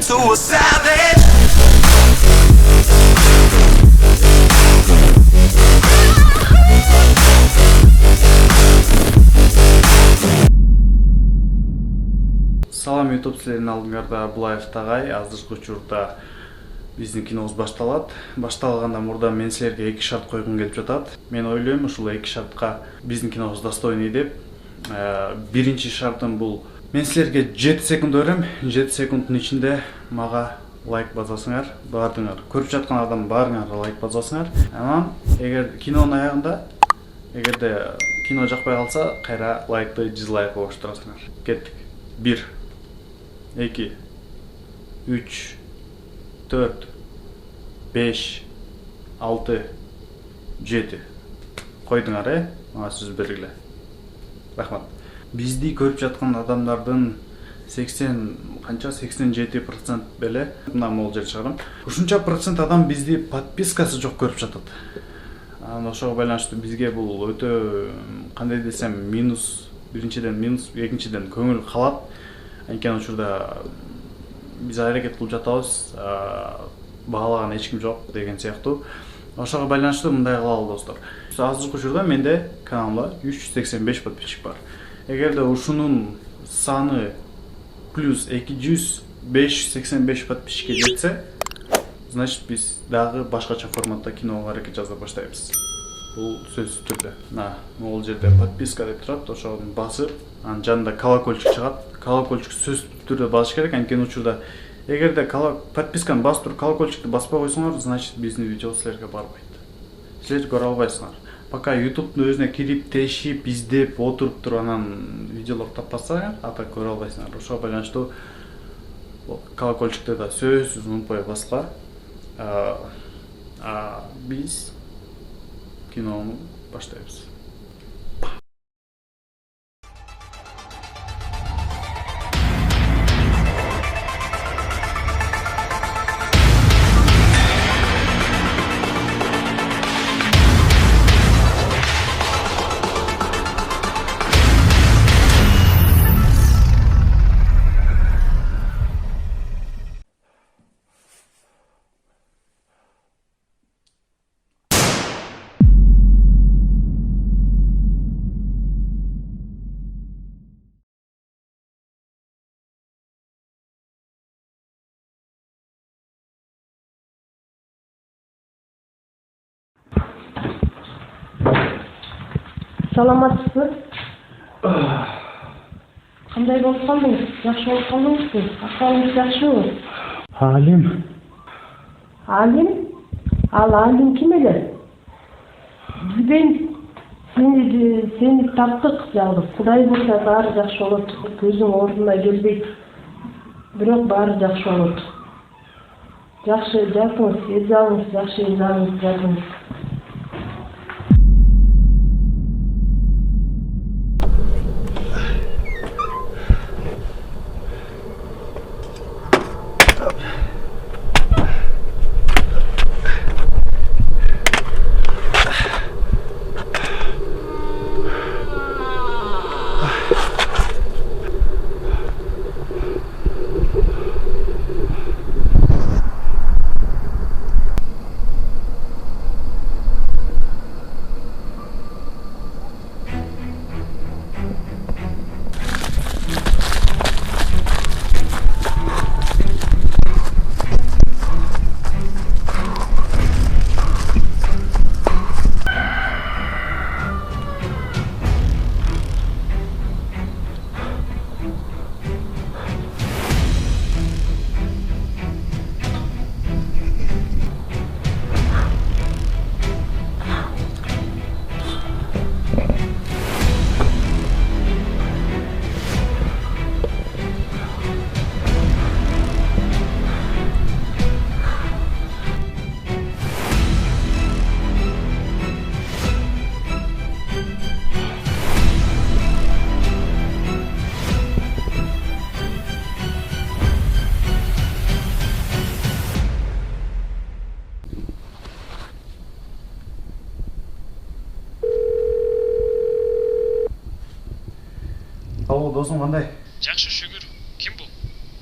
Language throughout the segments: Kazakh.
to a savage. Салам YouTube силердин алдыңарда Булаев тагай. Азыркы учурда биздин кинобуз башталат. Башталгандан мурда мен силерге 2 шарт койгум келип жатат. Мен ойлойм ушул 2 шартка биздин кинобуз достойный деп. Биринчи шартым бул: мен силерге 7 секунд берем. 7 секунддун ичинде мага лайк басасыңар, баардыгыңар. Көрүп жаткан адам баарыңар лайк басасыңар. Анан эгер кинонун аягында эгерде кино жакпай калса, кайра лайкты дизлайк коюштурасыңар. Кеттик. 1 2 3 4 5 6 7 койдуңар, мага сөз бергиле. Рахмат. Бизди көрүп жаткан адамдардын 87% беле мына могул жер чыгарам. Ушунча процент адам бизди подпискасы жок көрүп жатат. Анан ошого байланыштуу бизге бул өтө, кандай десем, минус. Биринчиден минус, экинчиден көңүл калат. Анткени учурда биз аракет кылып жатабыз, баалаган эч ким жок деген сыяктуу. Ошого байланыштуу мындай кылалы достор. Азыркы учурда менде каналымда 385 подписчик бар. Эгерде ушунун саны плюс 285 подписчикке жетсе, значит биз дагы башкача форматта киного аракет жаза баштайбыз. Бул сөзсүз түрдө. Могул жерде подписка деп турат, ошону басып, анын жанында колокольчик чыгат. Колокольчик сөзсүз түрдө басыш керек, анткени учурда эгерде подписканы басып туруп колокольчикти баспай койсоңор, значит биздин видео силерге барбайт. Силер көрө албайсыңар. Пока YouTube'дун өзүнө кирип, тешип, издеп, отуруп туруп анан видеолор таппасаңар, ата көрө албайсыңар. Ошого байланыштуу колокольчикти да сөзсүз унутпай баскыла. Биз кинону баштайбыз. Саламатсызбы? Кандай болуп калдыңыз? Жакшы болуп калдыңызбы? Акыбарыңыз жакшыбы? Алим. Алим? Ал Алим ким эле? Билбейм. Сени таптык, жалгыз. Кудай буйруса баары жакшы болот. Көзүң ордуна келбейт. Бирок баары жакшы болот. Жакшы жазыңыз, эзе алыңыз, жакшы эзе алыңыз, жазыңыз.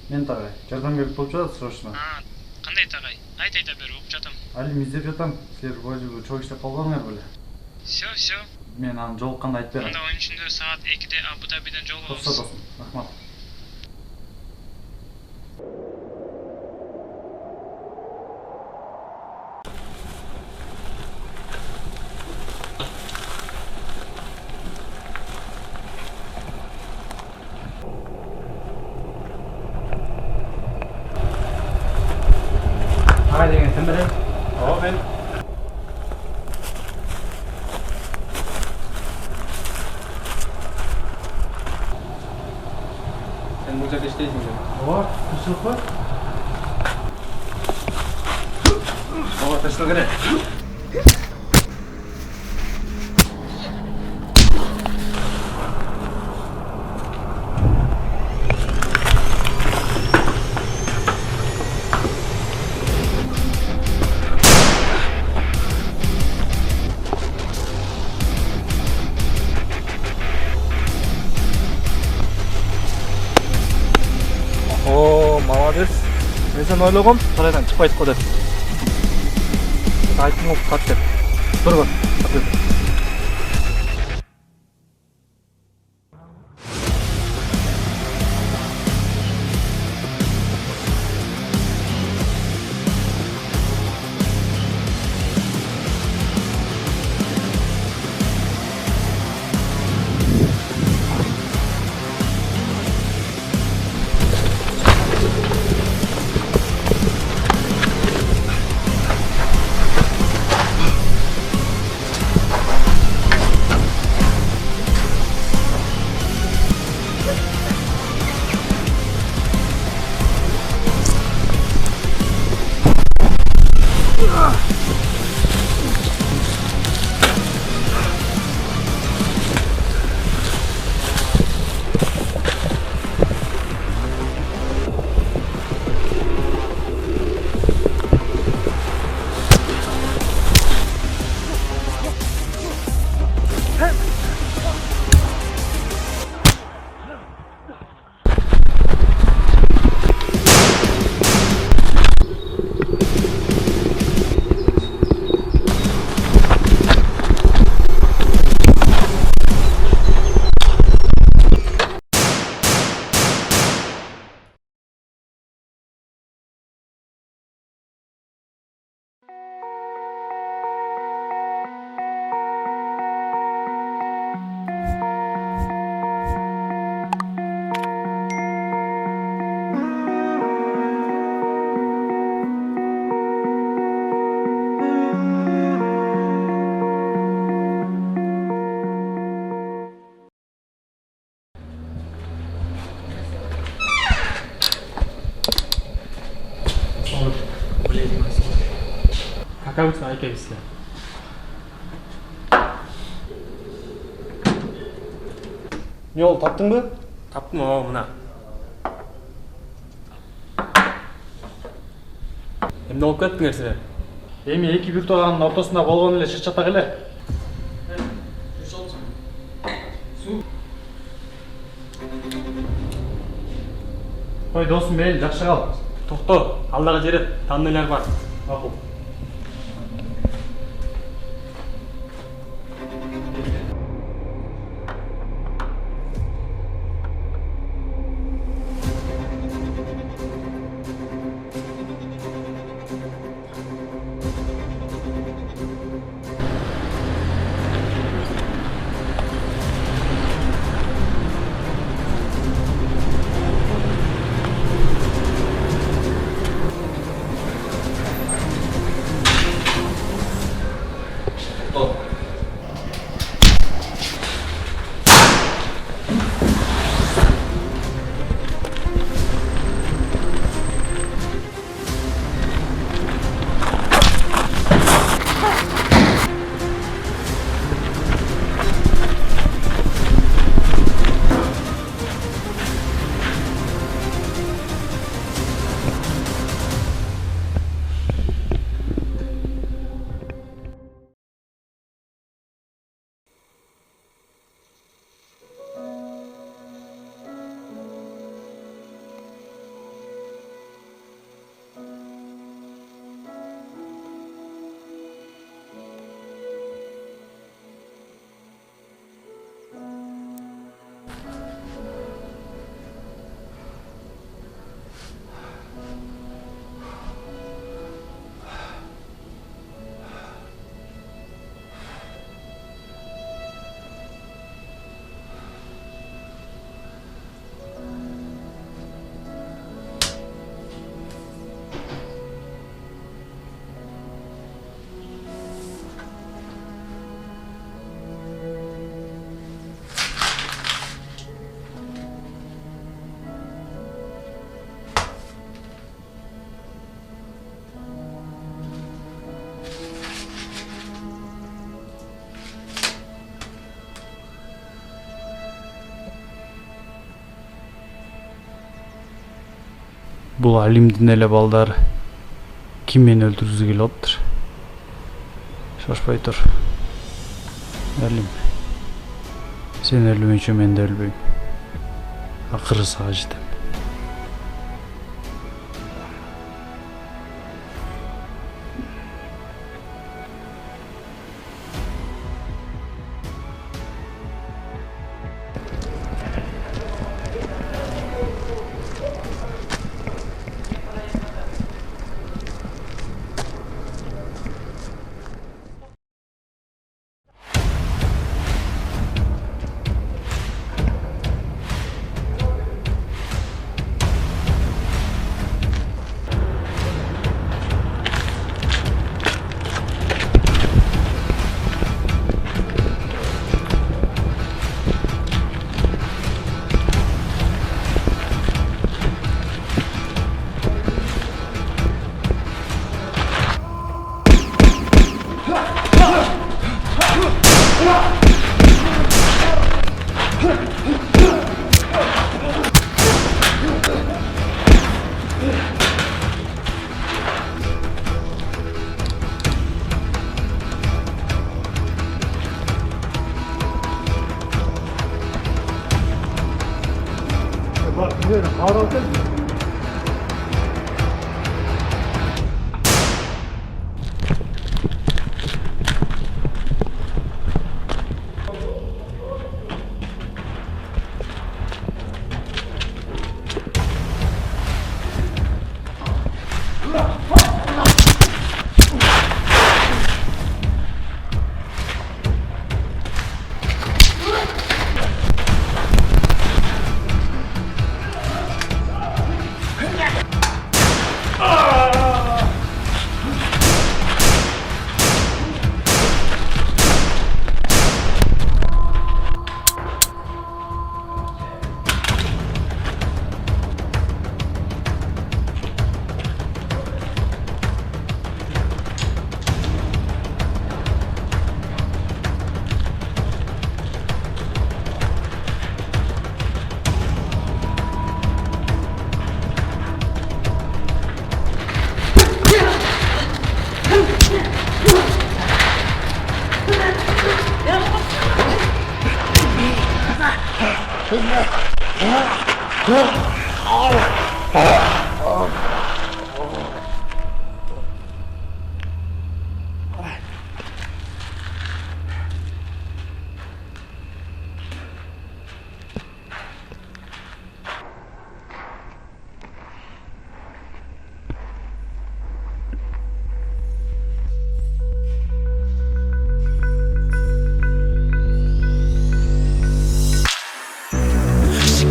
Мен тагай. Жардам керек болуп жатат срочно. Кандай тагай? Айта бер, угуп жатам. Алим издеп жатам. Силер вроде бы чогуу иштеп калбадыңар беле? Все. Мен аны жолукканда айтып берем. Анда oyun içinde saat 2'de Abu Dhabi'den жолугабыз. Досо, рахмат. Ағай деген кім білем? Мен Сен бұл жерде іштейсің бе? тырышып кой. Ооба, тыныштық керек. О, молодец. Мен сен ойлогом, сарайдан чыкпайт го деп. Айттым го кат деп. Тур бар. Какавысын айкебизсиз. Жол таптыңбы? Таптым, ооба, мына. Эмне болуп кеттиңер силер? Эми эки биртуганын ортосунда болгон эле чырчатак эле. Кой досум, мейли жакшы кал. Токто, алдагы жерде тандыйлар бар. Макул. Бул Алимдин эле балдары ким мени өлтүргүзү келип атыптыр. Шашпай тур. Алим. Сен өлмөйүнчө мен да өлбөйм. Акыры сага жетем.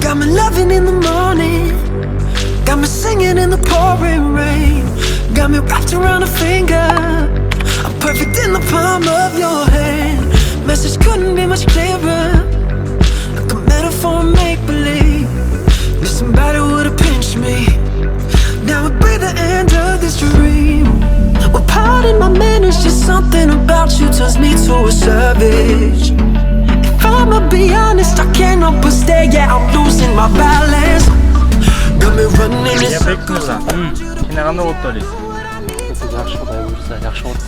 Got me loving in the morning, got me singing in the pouring rain, got me wrapped around a finger, I'm perfect in the palm of your hand. Message couldn't be much clearer, like a metaphor, make-believe. If somebody would've pinched me, now would be the end of this dream. Well, pardon my manners, just something about you turns me to a savage. If I'ma be honest, I can't help but stare, yeah, I'm losing my balance. Got me running in circles. Сен кандай болуп ойлойсуң? Жакшы Кудай буйрса, жакшы болот.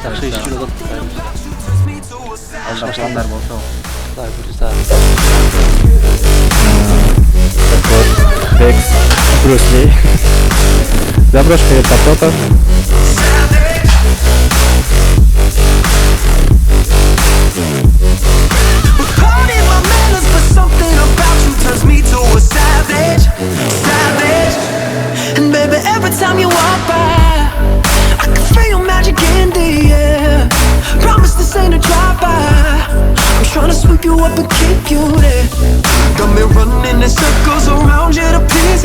Жакшы иш жүрөт, Кудай буйрса. Алдаштандар болсо. Кудай буйрса. Рекс, Брюс Ли. Заброшка вертолета. Pardon my manners, but something about you turns me to a savage, savage. And baby, every time you walk by, I can feel magic in the air. Promise this ain't a drive-by, I'm tryna sweep you up and keep you there. Got me running in circles around you to please